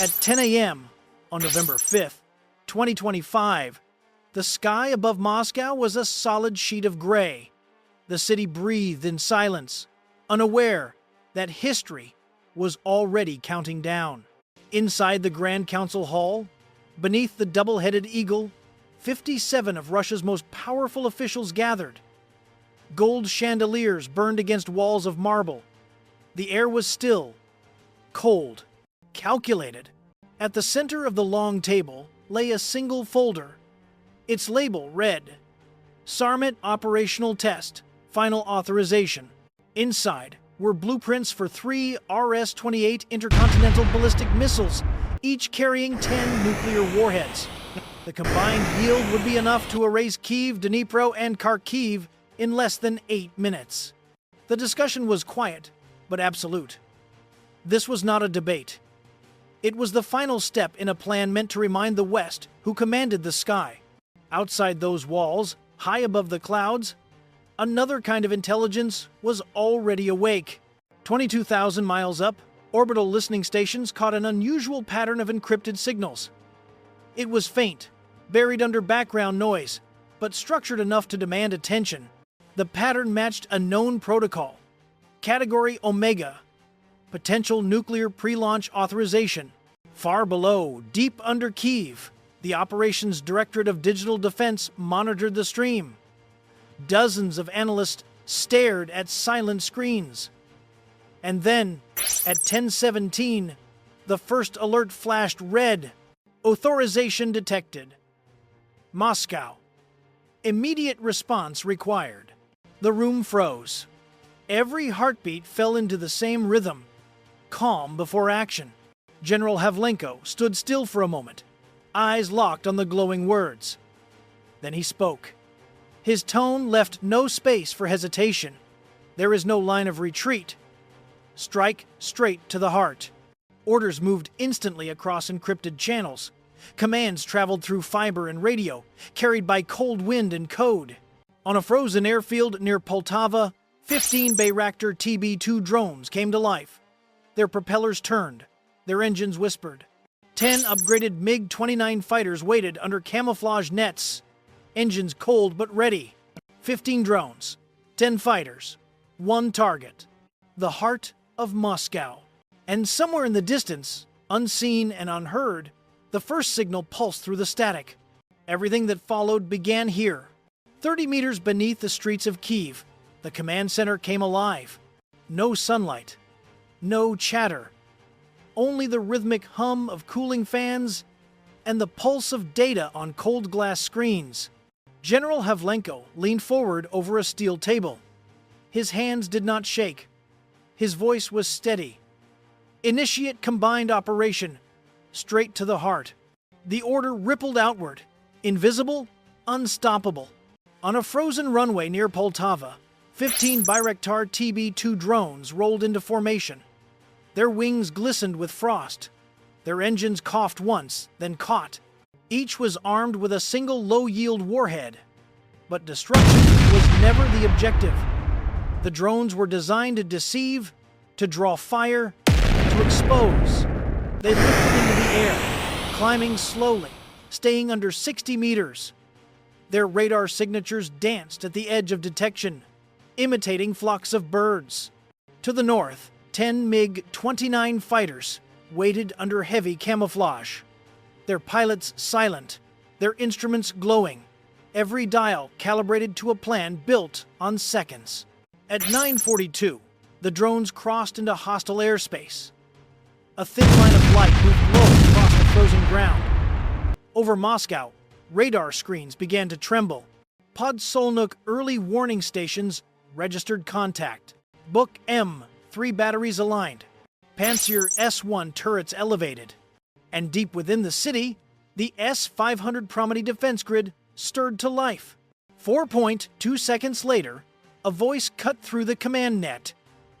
At 10 a.m. on November 5th, 2025, the sky above Moscow was a solid sheet of gray. The city breathed in silence, unaware that history was already counting down. Inside the Grand Council Hall, beneath the double-headed eagle, 57 of Russia's most powerful officials gathered. Gold chandeliers burned against walls of marble. The air was still, cold, calculated. At the center of the long table lay a single folder. Its label read, Sarmat Operational Test, Final Authorization. Inside were blueprints for 3 RS-28 intercontinental ballistic missiles, each carrying 10 nuclear warheads. The combined yield would be enough to erase Kyiv, Dnipro, and Kharkiv in less than 8 minutes. The discussion was quiet, but absolute. This was not a debate. It was the final step in a plan meant to remind the West who commanded the sky. Outside those walls, high above the clouds, another kind of intelligence was already awake. 22,000 miles up, orbital listening stations caught an unusual pattern of encrypted signals. It was faint, buried under background noise, but structured enough to demand attention. The pattern matched a known protocol. Category Omega, potential nuclear pre-launch authorization. Far below, deep under Kyiv, the Operations Directorate of Digital Defense monitored the stream. Dozens of analysts stared at silent screens. And then, at 10:17, the first alert flashed red. Authorization detected. Moscow. Immediate response required. The room froze. Every heartbeat fell into the same rhythm. Calm before action. General Havlenko stood still for a moment, eyes locked on the glowing words. Then he spoke. His tone left no space for hesitation. There is no line of retreat. Strike straight to the heart. Orders moved instantly across encrypted channels. Commands traveled through fiber and radio, carried by cold wind and code. On a frozen airfield near Poltava, 15 Bayraktar TB-2 drones came to life. Their propellers turned. Their engines whispered. 10 upgraded MiG-29 fighters waited under camouflage nets. Engines cold but ready. 15 drones, 10 fighters, 1 target. The heart of Moscow. And somewhere in the distance, unseen and unheard, the first signal pulsed through the static. Everything that followed began here. 30 meters beneath the streets of Kyiv, the command center came alive. No sunlight. No chatter. Only the rhythmic hum of cooling fans and the pulse of data on cold glass screens. General Havlenko leaned forward over a steel table. His hands did not shake. His voice was steady. Initiate combined operation, straight to the heart. The order rippled outward, invisible, unstoppable. On a frozen runway near Poltava, 15 Bayraktar TB-2 drones rolled into formation. Their wings glistened with frost. Their engines coughed once, then caught. Each was armed with a single low-yield warhead. But destruction was never the objective. The drones were designed to deceive, to draw fire, to expose. They lifted into the air, climbing slowly, staying under 60 meters. Their radar signatures danced at the edge of detection, imitating flocks of birds. To the north, 10 MiG-29 fighters waited under heavy camouflage. Their pilots silent, their instruments glowing, every dial calibrated to a plan built on seconds. At 9:42, the drones crossed into hostile airspace. A thin line of light moved low across the frozen ground. Over Moscow, radar screens began to tremble. Podsolnuk early warning stations registered contact. Book M, 3 batteries aligned. Pantsir S-1 turrets elevated. And deep within the city, the S-500 Promety defense grid stirred to life. 4.2 seconds later, a voice cut through the command net.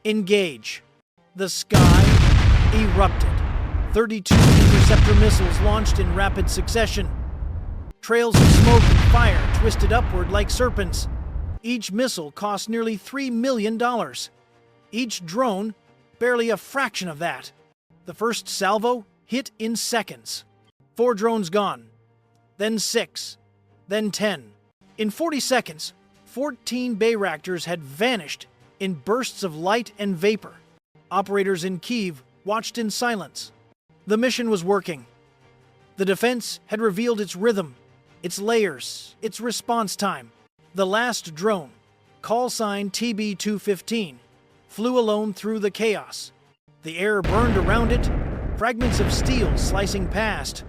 Engage. The sky erupted. 32 interceptor missiles launched in rapid succession. Trails of smoke and fire twisted upward like serpents. Each missile cost nearly $3 million. Each drone, barely a fraction of that. The first salvo hit in seconds. 4 drones gone, then 6, then 10. In 40 seconds, 14 Bayraktors had vanished in bursts of light and vapor. Operators in Kyiv watched in silence. The mission was working. The defense had revealed its rhythm, its layers, its response time. The last drone, call sign TB-215, flew alone through the chaos. The air burned around it, fragments of steel slicing past.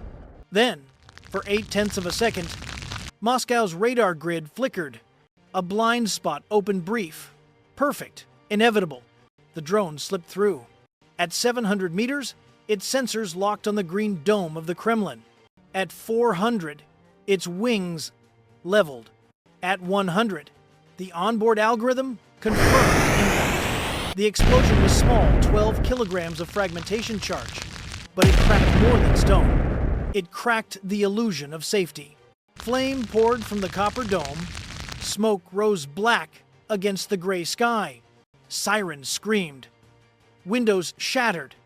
Then, for 0.8 of a second, Moscow's radar grid flickered. A blind spot opened brief. Perfect, inevitable. The drone slipped through. At 700 meters, its sensors locked on the green dome of the Kremlin. At 400, its wings leveled. At 100, the onboard algorithm confirmed impact. The explosion was small, 12 kilograms of fragmentation charge, but it cracked more than stone. It cracked the illusion of safety. Flame poured from the copper dome. Smoke rose black against the gray sky. Sirens screamed. Windows shattered.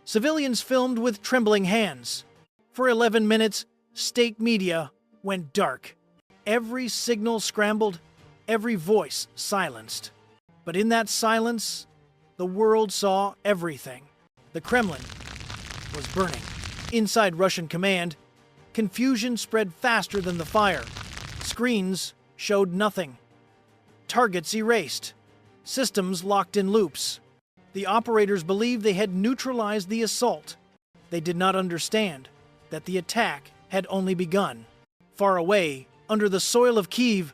Civilians filmed with trembling hands. For 11 minutes, state media went dark. Every signal scrambled, every voice silenced. But in that silence, the world saw everything. The Kremlin was burning. Inside Russian command, confusion spread faster than the fire. Screens showed nothing. Targets erased. Systems locked in loops. The operators believed they had neutralized the assault. They did not understand that the attack had only begun. Far away, under the soil of Kyiv,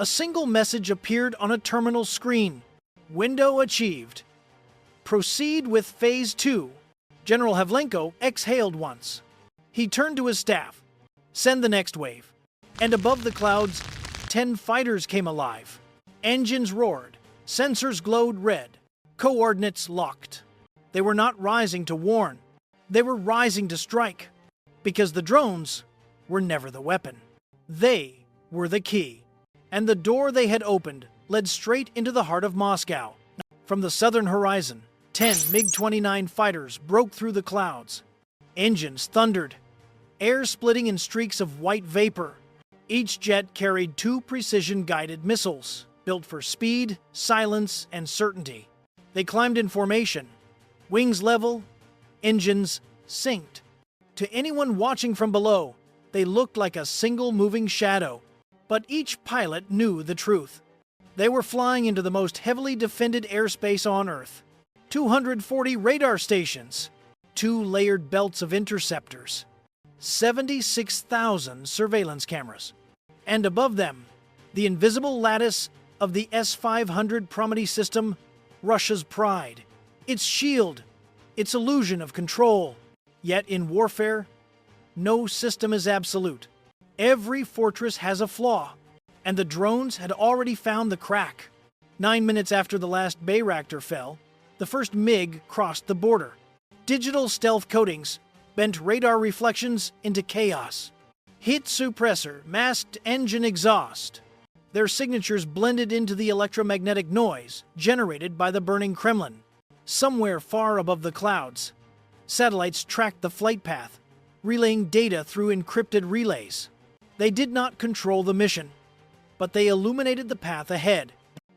a single message appeared on a terminal screen. Window achieved. Proceed with Phase 2. General Havlenko exhaled once. He turned to his staff. Send the next wave. And above the clouds, 10 fighters came alive. Engines roared. Sensors glowed red. Coordinates locked. They were not rising to warn. They were rising to strike. Because the drones were never the weapon. They were the key. And the door they had opened led straight into the heart of Moscow. From the southern horizon, 10 MiG-29 fighters broke through the clouds. Engines thundered, air splitting in streaks of white vapor. Each jet carried 2 precision-guided missiles, built for speed, silence, and certainty. They climbed in formation, wings level, engines synced. To anyone watching from below, they looked like a single moving shadow. But each pilot knew the truth. They were flying into the most heavily defended airspace on Earth. 240 radar stations, 2 layered belts of interceptors, 76,000 surveillance cameras. And above them, the invisible lattice of the S-500 Promety system, Russia's pride, its shield, its illusion of control. Yet in warfare, no system is absolute. Every fortress has a flaw, and the drones had already found the crack. 9 minutes after the last Bayraktar fell, the first MiG crossed the border. Digital stealth coatings bent radar reflections into chaos. Hit suppressor masked engine exhaust. Their signatures blended into the electromagnetic noise generated by the burning Kremlin. Somewhere far above the clouds, satellites tracked the flight path, relaying data through encrypted relays. They did not control the mission, but they illuminated the path ahead.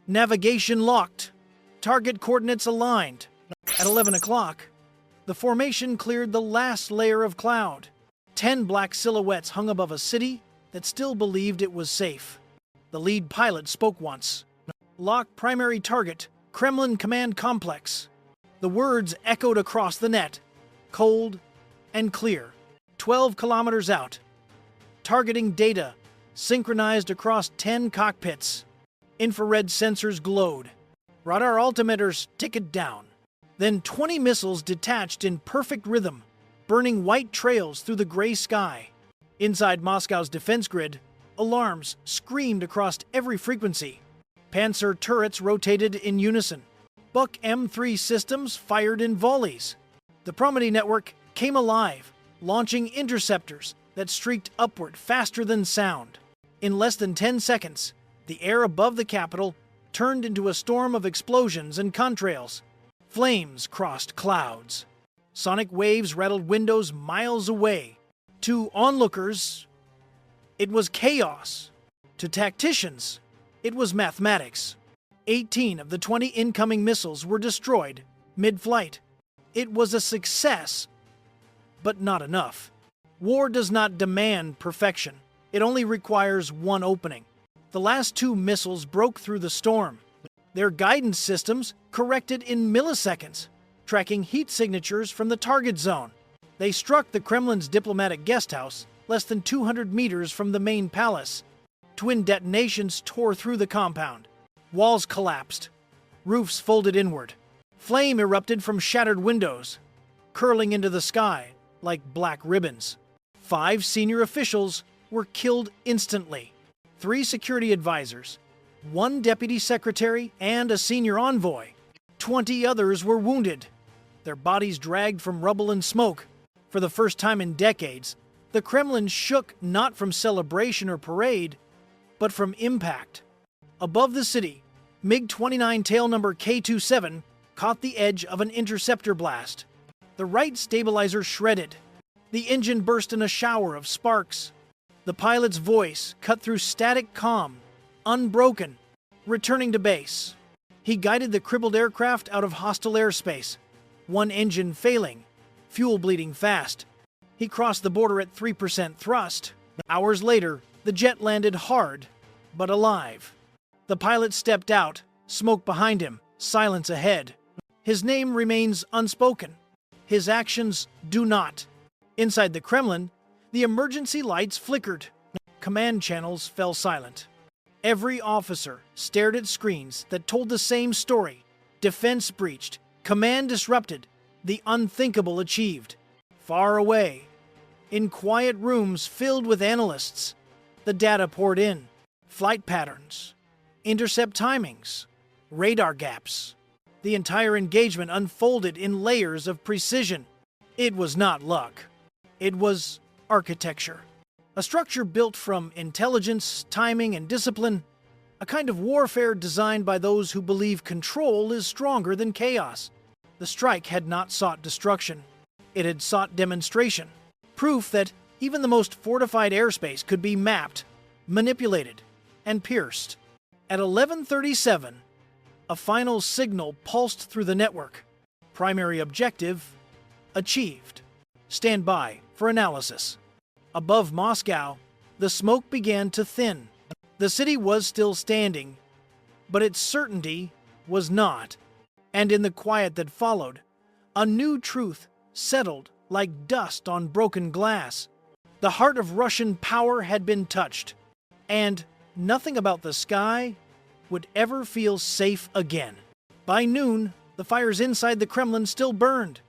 Navigation locked. Target coordinates aligned. At 11 o'clock, the formation cleared the last layer of cloud. 10 black silhouettes hung above a city that still believed it was safe. The lead pilot spoke once. Lock primary target, Kremlin Command Complex. The words echoed across the net, cold and clear. 12 kilometers out. Targeting data synchronized across 10 cockpits. Infrared sensors glowed. Radar altimeters ticked down. Then 20 missiles detached in perfect rhythm, burning white trails through the gray sky. Inside Moscow's defense grid, alarms screamed across every frequency. Panzer turrets rotated in unison. Buck M3 systems fired in volleys. The Promety network came alive, launching interceptors that streaked upward faster than sound. In less than 10 seconds, the air above the capital turned into a storm of explosions and contrails. Flames crossed clouds. Sonic waves rattled windows miles away. To onlookers, it was chaos. To tacticians, it was mathematics. 18 of the 20 incoming missiles were destroyed mid-flight. It was a success, but not enough. War does not demand perfection. It only requires one opening. The last 2 missiles broke through the storm. Their guidance systems corrected in milliseconds, tracking heat signatures from the target zone. They struck the Kremlin's diplomatic guesthouse less than 200 meters from the main palace. Twin detonations tore through the compound. Walls collapsed. Roofs folded inward. Flame erupted from shattered windows, curling into the sky like black ribbons. 5 senior officials were killed instantly. 3 security advisors, 1 deputy secretary, and a senior envoy. 20 others were wounded, their bodies dragged from rubble and smoke. For the first time in decades, the Kremlin shook not from celebration or parade, but from impact. Above the city, MiG-29 tail number K-27 caught the edge of an interceptor blast. The right stabilizer shredded. The engine burst in a shower of sparks. The pilot's voice cut through static calm, unbroken, returning to base. He guided the crippled aircraft out of hostile airspace, one engine failing, fuel bleeding fast. He crossed the border at 3% thrust. Hours later, the jet landed hard, but alive. The pilot stepped out, smoke behind him, silence ahead. His name remains unspoken. His actions do not. Inside the Kremlin, the emergency lights flickered. Command channels fell silent. Every officer stared at screens that told the same story. Defense breached, command disrupted, the unthinkable achieved. Far away, in quiet rooms filled with analysts, the data poured in. Flight patterns, intercept timings, radar gaps. The entire engagement unfolded in layers of precision. It was not luck. It was architecture. A structure built from intelligence, timing, and discipline. A kind of warfare designed by those who believe control is stronger than chaos. The strike had not sought destruction. It had sought demonstration. Proof that even the most fortified airspace could be mapped, manipulated, and pierced. At 11:37, a final signal pulsed through the network. Primary objective achieved. Stand by for analysis. Above Moscow, the smoke began to thin. The city was still standing, but its certainty was not. And in the quiet that followed, a new truth settled like dust on broken glass. The heart of Russian power had been touched, and nothing about the sky would ever feel safe again. By noon, the fires inside the Kremlin still burned.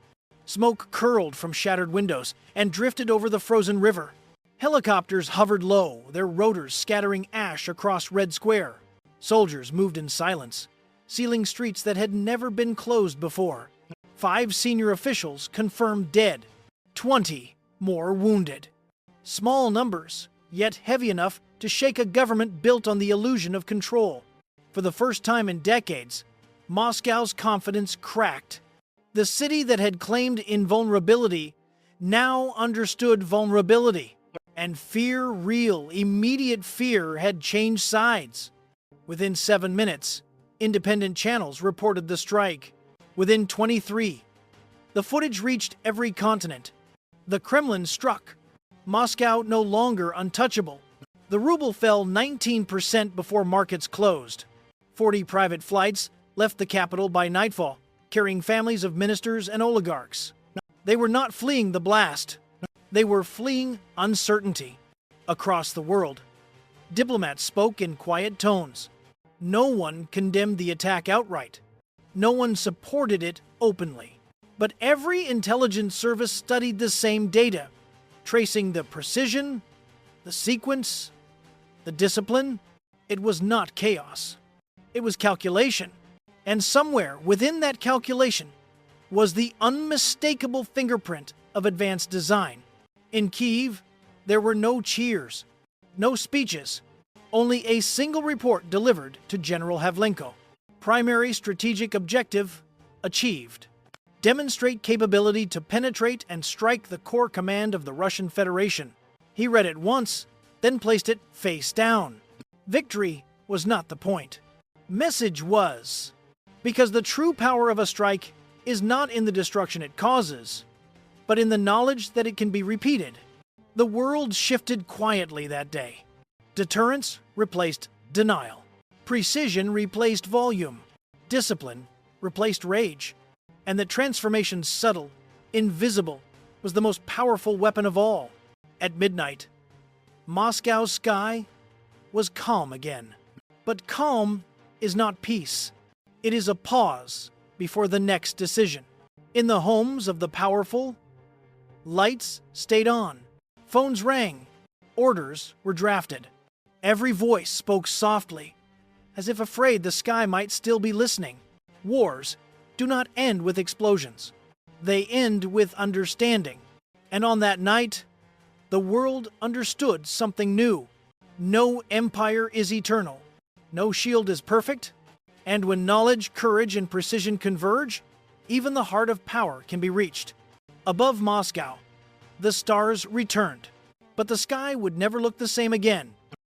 Smoke curled from shattered windows and drifted over the frozen river. Helicopters hovered low, their rotors scattering ash across Red Square. Soldiers moved in silence, sealing streets that had never been closed before. 5 senior officials confirmed dead, 20 more wounded. Small numbers, yet heavy enough to shake a government built on the illusion of control. For the first time in decades, Moscow's confidence cracked. The city that had claimed invulnerability now understood vulnerability. And fear, real, immediate fear, had changed sides. Within 7 minutes, independent channels reported the strike. Within 23, the footage reached every continent. The Kremlin struck. Moscow no longer untouchable. The ruble fell 19% before markets closed. 40 private flights left the capital by nightfall, carrying families of ministers and oligarchs. They were not fleeing the blast. They were fleeing uncertainty. Across the world, diplomats spoke in quiet tones. No one condemned the attack outright. No one supported it openly. But every intelligence service studied the same data, tracing the precision, the sequence, the discipline. It was not chaos. It was calculation. And somewhere within that calculation was the unmistakable fingerprint of advanced design. In Kyiv, there were no cheers, no speeches, only a single report delivered to General Havlenko. Primary strategic objective achieved. demonstrate capability to penetrate and strike the core command of the Russian Federation. He read it once, then placed it face down. Victory was not the point. Message was, because the true power of a strike is not in the destruction it causes, but in the knowledge that it can be repeated. The world shifted quietly that day. Deterrence replaced denial. Precision replaced volume. Discipline replaced rage. And the transformation subtle, invisible, was the most powerful weapon of all. At midnight, Moscow's sky was calm again. But calm is not peace. It is a pause before the next decision. In the homes of the powerful, lights stayed on. Phones rang. Orders were drafted. Every voice spoke softly, as if afraid the sky might still be listening. Wars do not end with explosions. They end with understanding. And on that night, the world understood something new. No empire is eternal. No shield is perfect. And when knowledge, courage, and precision converge, even the heart of power can be reached. Above Moscow, the stars returned. But the sky would never look the same again.